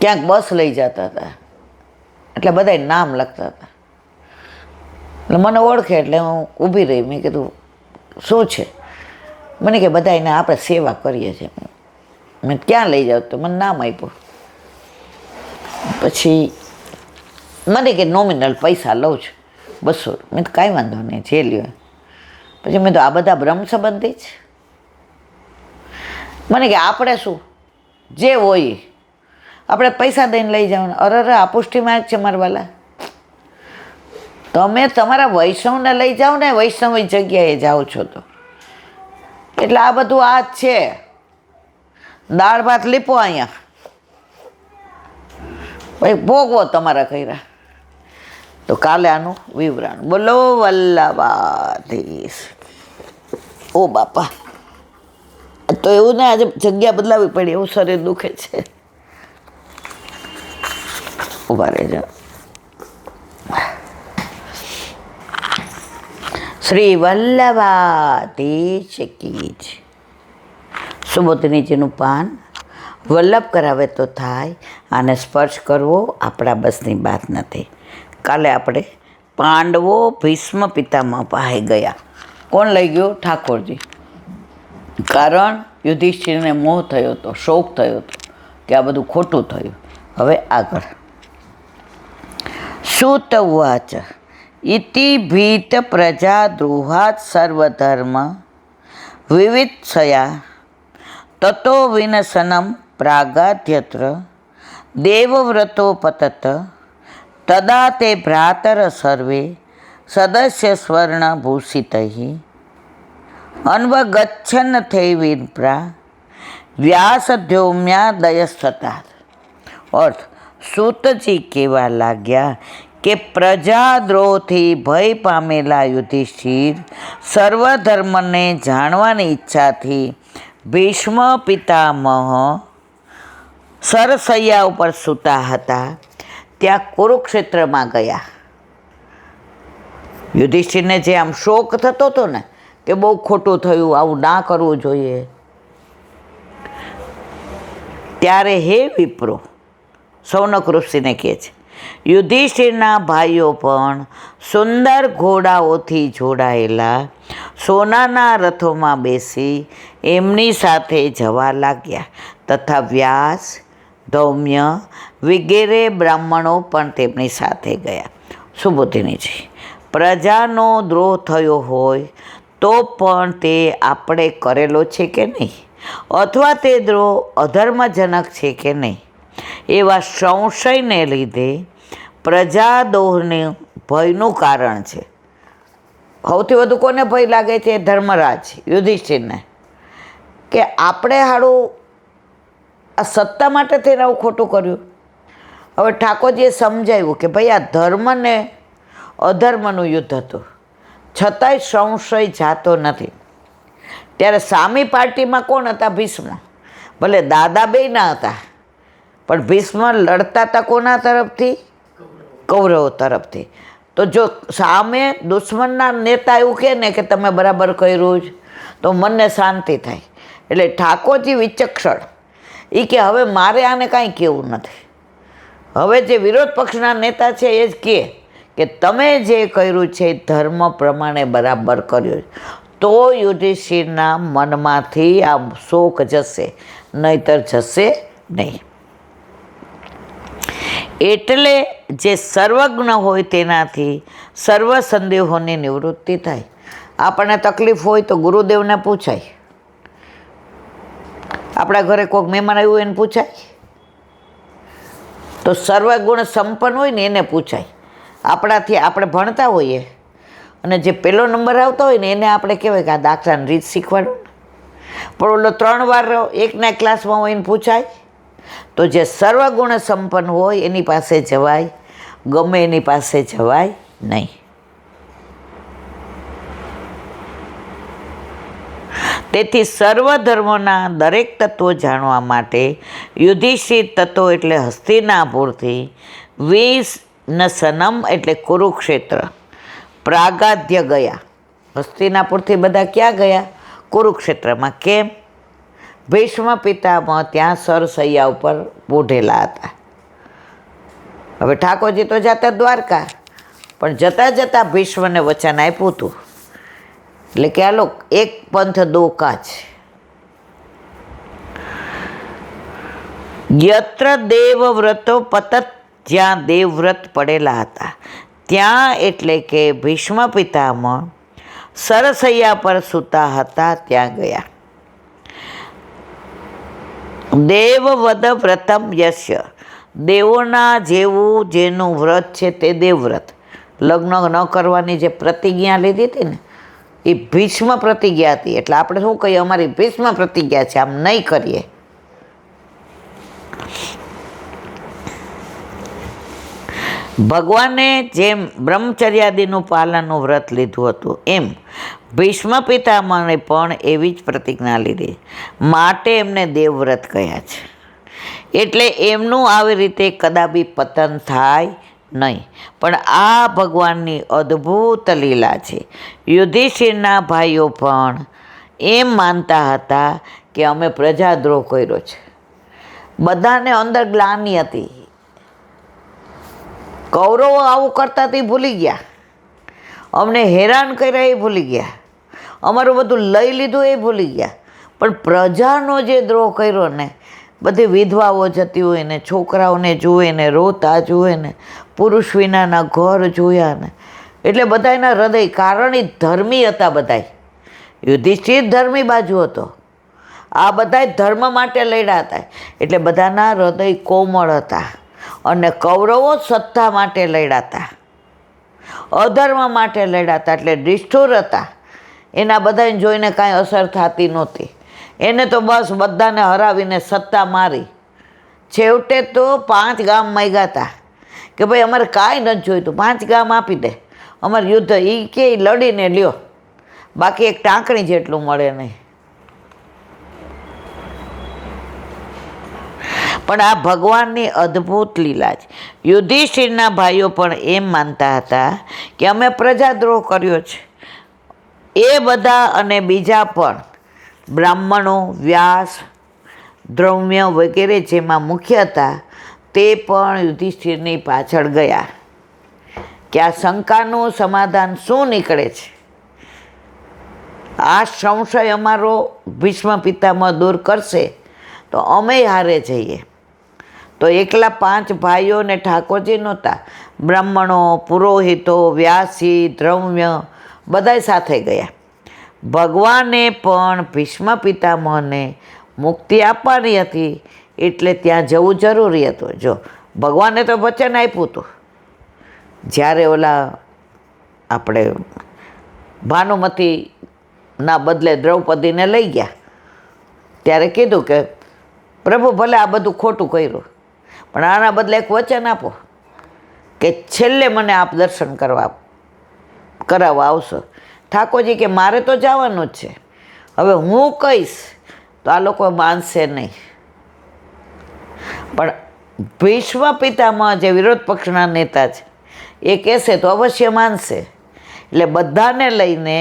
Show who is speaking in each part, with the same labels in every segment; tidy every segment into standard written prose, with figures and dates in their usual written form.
Speaker 1: ક્યાંક બસ લઈ જતા હતા, એટલે બધાય નામ લખતા હતા. એટલે મને ઓળખે એટલે હું ઊભી રહી. મેં કીધું શું છે? મને કે બધાને આપણે સેવા કરીએ છીએ. મેં ક્યાં લઈ જાવ? તો મને નામ આપ્યું. પછી મને કે નોમિનલ પૈસા લઉં છું 200. મેં તો કાંઈ વાંધો નહીં, જે લ્યો. પછી મેં તો આ બધા બ્રહ્મ સંબંધી જ. મને કે આપણે શું જે હોય આપણે પૈસા દઈને લઈ જવાનું. અરે આ પુષ્ટિ માર્ગ છે મારા વાલા. તમે તમારા વૈષ્ણવને લઈ જાઓ ને, વૈષ્ણવ જગ્યાએ જાઓ છો તો. એટલે આ બધું આ જ છે. દાળ ભાત લીપો અહીંયા, ભાઈ ભોગવો તમારા કર્યા. તો કાલે આનું વિવરણ. બોલો વલ્લભાધીશ. ઓ બાપા, તો એવું ને આજે જગ્યા બદલાવી પડી, એવું શરીર દુખે છે. ઉભા રહેજો. શ્રી વલ્લભાધીશ કી જય. સુબોધનીજીનું પાન વલ્લભ કરાવે તો થાય, આને સ્પર્શ કરવો આપણા બસની વાત નથી. કાલે આપણે પાંડવો ભીષ્મ પિતામહ પાસે ગયા. કોણ લઈ ગયો? ઠાકોરજી. કારણ યુધિષ્ઠિરને મોહ થયો હતો, શોક થયો હતો કે આ બધું ખોટું થયું. હવે આગળ. સૂત ઉવાચ ઇતિ ભીત પ્રજા દ્રોહાત સર્વધર્મ વિવિત્સયા તતો વિનશનમ પ્રાગાધ્યત્ર દેવવ્રતો પતત તદા તે ભ્રાતર સર્વે સદસ્ય સ્વર્ણભૂષિતૈ અન્વગચ્છન થઈ વિપ્રા વ્યાસધૌમ્યાદયસ્તતા. અર્થ, સૂતજી કહેવા લાગ્યા કે પ્રજાદ્રોહથી ભય પામેલા યુધિષ્ઠિર સર્વધર્મને જાણવાની ઈચ્છાથી ભીષ્મ પિતામહ સરસૈયા ઉપર સૂતા હતા ત્યાં કુરુક્ષેત્રમાં ગયા. યુધિષ્ઠિરને જે આમ શોક થતો હતો ને કે બહુ ખોટું થયું, આવું ના કરવું જોઈએ, ત્યારે હે વિપ્રો, સૌનક ઋષિને કહે છે, યુધિષ્ઠિરના ભાઈઓ પણ સુંદર ઘોડાઓથી જોડાયેલા સોનાના રથોમાં બેસી એમની સાથે જવા લાગ્યા તથા વ્યાસ, ધૌમ્ય વગેરે બ્રાહ્મણો પણ તેમની સાથે ગયા. સુબોધિનીજી, પ્રજાનો દ્રોહ થયો હોય તો પણ તે આપણે કરેલો છે કે નહીં, અથવા તે દ્રોહ અધર્મજનક છે કે નહીં, એવા સંશયને લીધે પ્રજાદ્રોહને ભયનું કારણ છે. સૌથી વધુ કોને ભય લાગે છે? ધર્મરાજ યુધિષ્ઠિરને, કે આપણે હારું આ સત્તા માટે થઈને આવું ખોટું કર્યું. હવે ઠાકોરજીએ સમજાવ્યું કે ભાઈ આ ધર્મ ને અધર્મનું યુદ્ધ હતું, છતાંય સંશય જાતો નથી. ત્યારે સામી પાર્ટીમાં કોણ હતા? ભીષ્મ. ભલે દાદા બે ના હતા, પણ ભીષ્મ લડતા હતા કોના તરફથી? કૌરવો તરફથી. તો જો સામે દુશ્મનના નેતા એવું કહે ને કે તમે બરાબર કર્યું જ, તો મનને શાંતિ થાય. એટલે ઠાકોરજી વિચક્ષણ, એ કે હવે મારે આને કાંઈ કહેવું નથી. હવે જે વિરોધ પક્ષના નેતા છે એ જ કહે કે તમે જે કર્યું છે ધર્મ પ્રમાણે બરાબર કર્યું, તો યુધિષ્ઠિરના મનમાંથી આ શોક જશે, નહીતર જશે નહીં. એટલે જે સર્વજ્ઞ હોય તેનાથી સર્વ સંદેહોની નિવૃત્તિ થાય. આપણને તકલીફ હોય તો ગુરુદેવને પૂછાય, આપણા ઘરે કોઈક મહેમાન આવ્યું એને પૂછાય, તો સર્વગુણ સંપન્ન હોય ને એને પૂછાય. આપણાથી આપણે ભણતા હોઈએ અને જે પહેલો નંબર આવતો હોય ને એને આપણે કહેવાય કે આ દાખલાની રીત શીખવાડો. પણ ઓલો 3 વાર એકના ક્લાસમાં હોય એને પૂછાય. તો જે સર્વગુણ સંપન્ન હોય એની પાસે જવાય, ગમે એની પાસે જવાય નહીં. તેથી સર્વધર્મના દરેક તત્વો જાણવા માટે યુધિષ્ઠિર તત્વો એટલે હસ્તિનાપુરથી વિનશનમ એટલે કુરુક્ષેત્ર પ્રાગાધ્ય ગયા. હસ્તિનાપુરથી બધા ક્યાં ગયા? કુરુક્ષેત્રમાં. કેમ? ભીષ્મ પિતામહ ત્યાં સરસૈયા ઉપર પોઢેલા હતા. હવે ઠાકોરજી તો જતા દ્વારકા, પણ જતાં જતાં ભીષ્મને વચન આપ્યું હતું, એટલે કે આલો એક પંથ દો કાજ. યત્ર દેવવ્રતો પતત, જ્યાં દેવવ્રત પડેલા હતા ત્યાં, એટલે કે ભીષ્મ પિતામહ સરસૈયા પર સૂતા હતા ત્યાં ગયા. દેવવદ વ્રતમ યસ્ય, દેવોના જેવું જેનું વ્રત છે તે દેવવ્રત. લગ્ન ન કરવાની જે પ્રતિજ્ઞા લીધી હતી ને એ ભીષ્મ પ્રતિજ્ઞા હતી. એટલે આપણે શું કહીએ, અમારી ભીષ્મ પ્રતિજ્ઞા છે, આમ નહીં કરીએ. ભગવાને જેમ બ્રહ્મચર્યાદિનું પાલનનું વ્રત લીધું હતું એમ ભીષ્મ પિતામહે પણ એવી જ પ્રતિજ્ઞા લીધી, માટે એમને દેવવ્રત કહ્યા છે. એટલે એમનું આવી રીતે કદાપી પતન થાય નહીં. પણ આ ભગવાનની અદ્ભુત લીલા છે. યુધિષ્ઠિરના ભાઈઓ પણ એમ માનતા હતા કે અમે પ્રજાદ્રોહ કર્યો છે. બધાને અંદર ગ્લાનિ હતી. કૌરવો આવું કરતા તે ભૂલી ગયા, અમને હેરાન કર્યા એ ભૂલી ગયા, અમારું બધું લઈ લીધું એ ભૂલી ગયા. પણ પ્રજાનો જે દ્રોહ કર્યો ને, બધી વિધવાઓ જતી હોય ને, છોકરાઓને જુએ ને, રોતા જુએ ને, પુરુષ વિનાના ઘર જોયા ને, એટલે બધાના હૃદય, કારણ એ ધર્મી હતા બધાય. યુધિષ્ઠિર ધર્મી બાજુ હતો, આ બધાય ધર્મ માટે લડ્યા હતા, એટલે બધાના હૃદય કોમળ હતા. અને કૌરવો સત્તા માટે લડ્યા હતા, અધર્મ માટે લડ્યા હતા, એટલે નિષ્ઠુર હતા. એના બધાને જોઈને કાંઈ અસર થતી નહોતી. એને તો બસ બધાને હરાવીને સત્તા મારી. છેવટે તો 5 ગામ માંગ્યા હતા કે ભાઈ અમારે કાંઈ નથી જોઈતું, 5 ગામ આપી દે, અમારે યુદ્ધ એ કે લડીને લ્યો, બાકી એક ટાંકણી જેટલું મળે નહીં. પણ આ ભગવાનની અદ્ભુત લીલા છે. યુધિષ્ઠિરના ભાઈઓ પણ એમ માનતા હતા કે અમે પ્રજાદ્રોહ કર્યો છે. એ બધા અને બીજા પણ બ્રાહ્મણો, વ્યાસ, દ્રૌમ્ય વગેરે જેમાં મુખ્ય હતા તે પણ યુધિષ્ઠિરની પાછળ ગયા કે આ શંકાનું સમાધાન શું નીકળે છે. આ સંશય અમારો ભીષ્મ પિતામહ દૂર કરશે તો અમે હારે જઈએ. તો એકલા 5 ભાઈઓ ને ઠાકોરજી નહોતા, બ્રાહ્મણો, પુરોહિતો, વ્યાસી, દ્રૌમ્ય બધાય સાથે ગયા. ભગવાને પણ ભીષ્મ પિતામહને મુક્તિ આપવાની હતી, એટલે ત્યાં જવું જરૂરી હતું. જો ભગવાને તો વચન આપ્યું હતું, જ્યારે ઓલા આપણે ભાનુમતીના બદલે દ્રૌપદીને લઈ ગયા ત્યારે કીધું કે પ્રભુ ભલે આ બધું ખોટું કર્યું, પણ આના બદલે એક વચન આપો કે છેલ્લે મને આપ દર્શન કરાવવા આવશો. ઠાકોરજી કે મારે તો જવાનું જ છે, હવે હું કહીશ તો આ લોકો માનશે નહીં. પણ ભીષ્મ પિતામહ જે વિરોધ પક્ષના નેતા છે એ કહેશે તો અવશ્ય માનશે. એટલે બધાને લઈને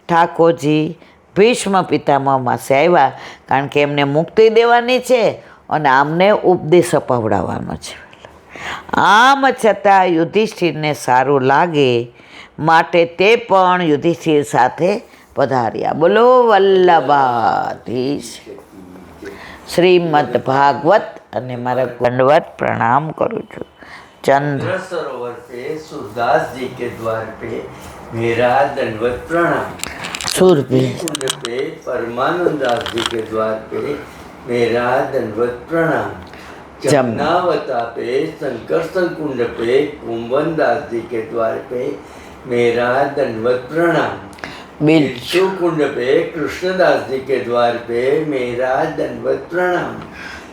Speaker 1: ઠાકોરજી ભીષ્મ પિતામહ પાસે આવ્યા, કારણ કે એમને મુક્તિ દેવાની છે અને આમને ઉપદેશ અપાવડાવવાનો છે. આમ છતાં યુધિષ્ઠિરને સારું લાગે માટે તે પણ યુધિષ્ઠિર સાથે પધાર્યા. બોલો વલ્લભાધીશ. શ્રીમદ ભાગવત. અને મારા દંડવત પ્રણામ કરું છું. चंद्र
Speaker 2: सरोवर पे सूरदास जी के द्वार पे मेरा दंडवत प्रणाम।
Speaker 1: सूरपी
Speaker 2: कुंड पे परमानंद दास जी के द्वार पे मेरा दंडवत प्रणाम। जमुनावता पे संकर्षण कुंड पे कुंभन दास जी के द्वार पे मेरा दंडवत प्रणाम। बिच्छू कुंड पे कृष्णदास जी के द्वार पे मेरा दंडवत प्रणाम।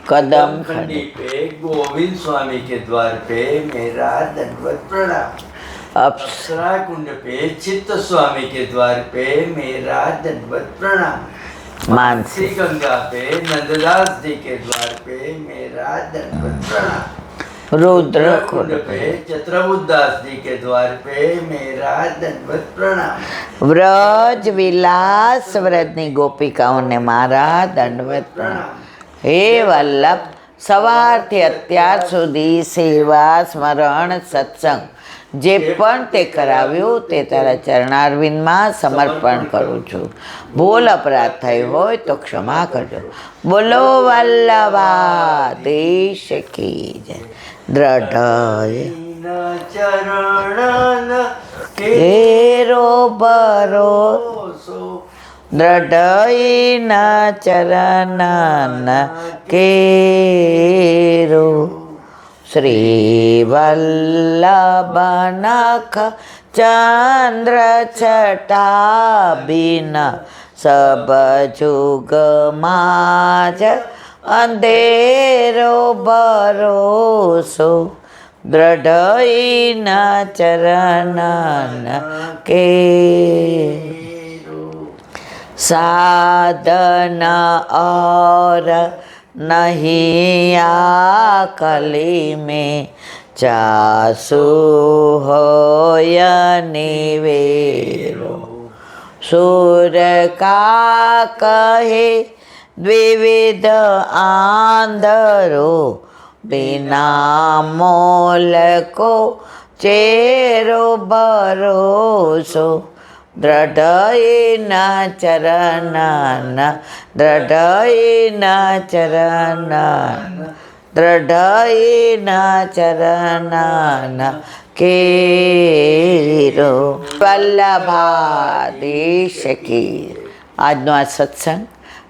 Speaker 1: कदम
Speaker 2: खंडी पे गोविंद स्वामी के द्वार पे मेरा दंडवत प्रणाम। अप्सरा कुंड पे चित्त स्वामी के द्वार पे मेरा दंडवत प्रणाम। मानसी गंगा पे नंददास जी के द्वार पे मेरा दंडवत प्रणाम।
Speaker 1: रुद्र
Speaker 2: कुंड पे चत्रबुद्धास जी के द्वार पे मेरा दंडवत प्रणाम।
Speaker 1: व्रज विलास व्रजनी गोपिकाओं ने मारा दंडवत प्रणाम। हे वल्लभ સવારથી અત્યાર સુધી સેવા સ્મરણ સત્સંગ જે પણ તે કરાવ્યું તે તારા ચરણારવિંદમાં સમર્પણ કરું છું. ભૂલ અપરાધ થઈ હોય તો ક્ષમા કરજો. બોલો વલ્લભાધીશ કી જય. દ્રઢ
Speaker 2: ચરણ
Speaker 1: કેરો બરો દ્રઢઈના ચરણન કેરો. શ્રી વલ્લભનખ ચંદ્ર છટાબિન સબ જુગ માજ અંધેરો ભરોસો. દ્રઢઈના ચરણન કે साधन और नहीं आकली में चासु होय निवेरो. सूर का कहे द्विविध आंधरो बिना मोल को चेरो भरोસો. દ્રઢઈના ચરણન દ્રઢઈના ચરણન દ્રઢઈના ચરણન કેરો. વલ્લભાધીશ કી. આજનો આ સત્સંગ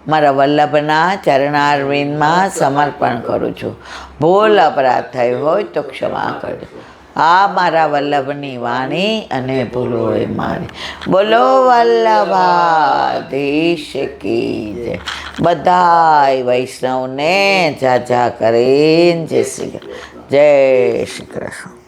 Speaker 1: મારા વલ્લભના ચરણારવિંદમાં સમર્પણ કરું છું. ભૂલ અપરાધ થયો હોય તો ક્ષમા કરજો. આ મારા વલ્લભની વાણી અને ભૂલ હોય મારી. બોલો વલ્લભાધીશ કી જય. બધાય વૈષ્ણવને જાજા કરીને જય શ્રી કૃષ્ણ.